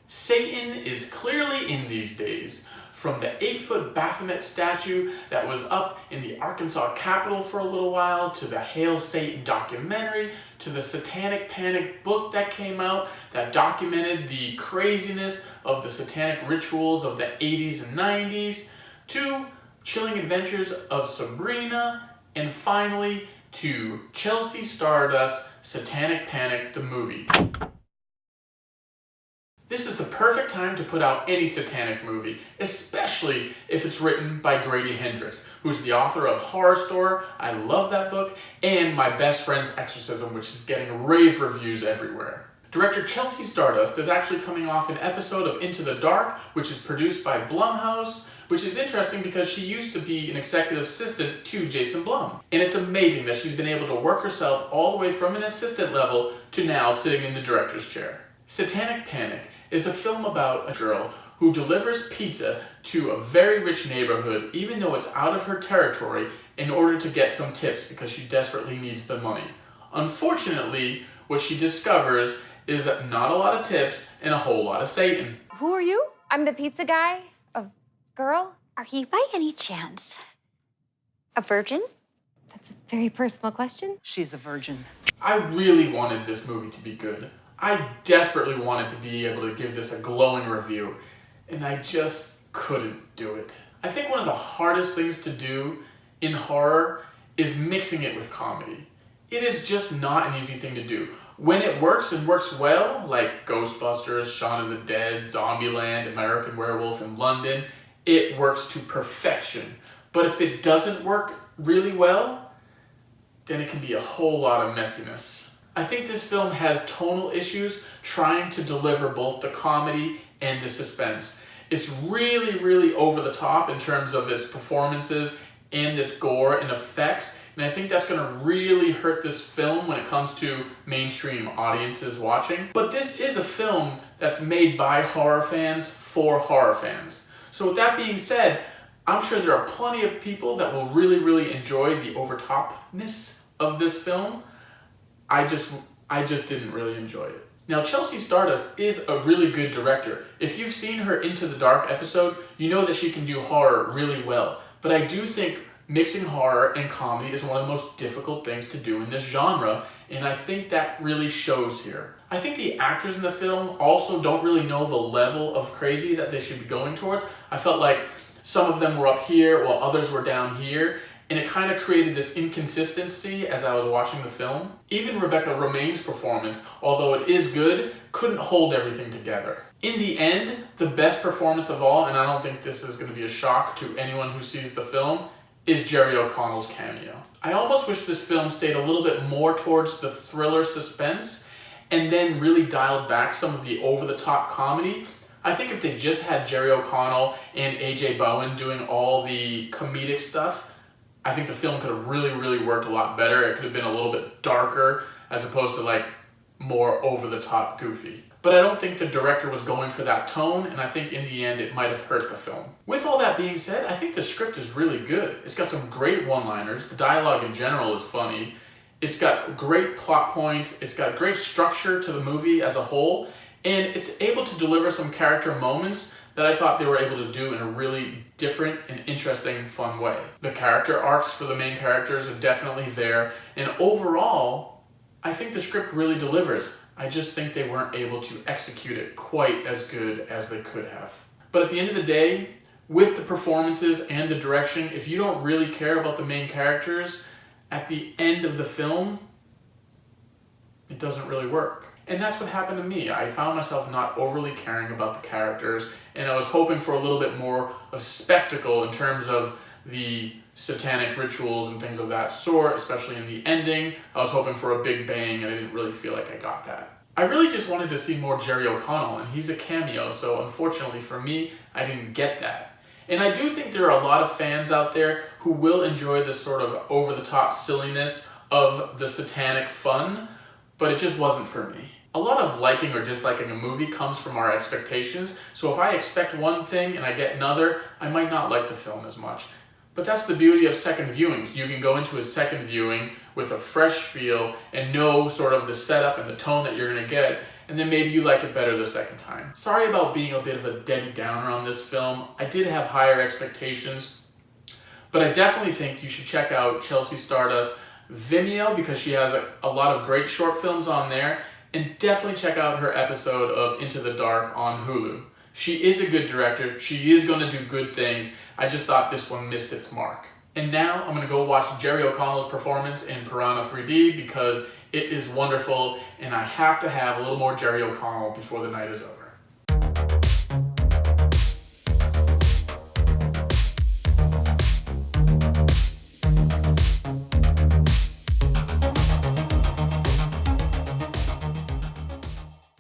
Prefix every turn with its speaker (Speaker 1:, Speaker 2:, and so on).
Speaker 1: Satan is clearly in these days. From the 8-foot Baphomet statue that was up in the Arkansas Capitol for a little while, to the Hail Satan documentary, to the Satanic Panic book that came out that documented the craziness of the satanic rituals of the 80s and 90s, to Chilling Adventures of Sabrina, and finally to Chelsea Stardust, Satanic Panic the movie. This is the perfect time to put out any satanic movie, especially if it's written by Grady Hendrix, who's the author of Horror Store, I love that book, and My Best Friend's Exorcism, which is getting rave reviews everywhere. Director Chelsea Stardust is actually coming off an episode of Into the Dark, which is produced by Blumhouse, which is interesting because she used to be an executive assistant to Jason Blum. And it's amazing that she's been able to work herself all the way from an assistant level to now sitting in the director's chair. Satanic Panic is a film about a girl who delivers pizza to a very rich neighborhood, even though it's out of her territory, in order to get some tips because she desperately needs the money. Unfortunately, what she discovers is not a lot of tips and a whole lot of Satan.
Speaker 2: Who are you?
Speaker 3: I'm the pizza guy. Girl?
Speaker 4: Are you by any chance a virgin?
Speaker 3: That's a very personal question.
Speaker 2: She's a virgin.
Speaker 1: I really wanted this movie to be good. I desperately wanted to be able to give this a glowing review, and I just couldn't do it. I think one of the hardest things to do in horror is mixing it with comedy. It is just not an easy thing to do. When it works and works well, like Ghostbusters, Shaun of the Dead, Zombieland, American Werewolf in London, it works to perfection. But if it doesn't work really well, then it can be a whole lot of messiness. I think this film has tonal issues trying to deliver both the comedy and the suspense. It's really, really over the top in terms of its performances and its gore and effects, and I think that's going to really hurt this film when it comes to mainstream audiences watching. But this is a film that's made by horror fans for horror fans. So with that being said, I'm sure there are plenty of people that will really, really enjoy the overtopness of this film. I just didn't really enjoy it. Now, Chelsea Stardust is a really good director. If you've seen her Into the Dark episode, you know that she can do horror really well. But I do think mixing horror and comedy is one of the most difficult things to do in this genre, and I think that really shows here. I think the actors in the film also don't really know the level of crazy that they should be going towards. I felt like some of them were up here while others were down here, and it kind of created this inconsistency as I was watching the film. Even Rebecca Romijn's performance, although it is good, couldn't hold everything together. In the end, the best performance of all, and I don't think this is going to be a shock to anyone who sees the film, is Jerry O'Connell's cameo. I almost wish this film stayed a little bit more towards the thriller suspense and then really dialed back some of the over-the-top comedy. I think if they just had Jerry O'Connell and AJ Bowen doing all the comedic stuff, I think the film could have really, really worked a lot better. It could have been a little bit darker as opposed to like more over-the-top goofy. But I don't think the director was going for that tone, and I think in the end it might have hurt the film. With all that being said, I think the script is really good. It's got some great one-liners. The dialogue in general is funny. It's got great plot points. It's got great structure to the movie as a whole, and it's able to deliver some character moments that I thought they were able to do in a really different and interesting, fun way. The character arcs for the main characters are definitely there, and overall, I think the script really delivers. I just think they weren't able to execute it quite as good as they could have. But at the end of the day, with the performances and the direction, if you don't really care about the main characters, at the end of the film, it doesn't really work. And that's what happened to me. I found myself not overly caring about the characters, and I was hoping for a little bit more of spectacle in terms of the satanic rituals and things of that sort, especially in the ending. I was hoping for a big bang, and I didn't really feel like I got that. I really just wanted to see more Jerry O'Connell, and he's a cameo, so unfortunately for me, I didn't get that. And I do think there are a lot of fans out there who will enjoy this sort of over-the-top silliness of the satanic fun, but it just wasn't for me. A lot of liking or disliking a movie comes from our expectations, so if I expect one thing and I get another, I might not like the film as much. But that's the beauty of second viewings. You can go into a second viewing with a fresh feel and know sort of the setup and the tone that you're going to get, and then maybe you like it better the second time. Sorry about being a bit of a Debbie Downer on this film. I did have higher expectations, but I definitely think you should check out Chelsea Stardust Vimeo because she has a lot of great short films on there, and definitely check out her episode of Into the Dark on Hulu. She is a good director. She is going to do good things. I just thought this one missed its mark. And now I'm going to go watch Jerry O'Connell's performance in Piranha 3D because it is wonderful, and I have to have a little more Jerry O'Connell before the night is over.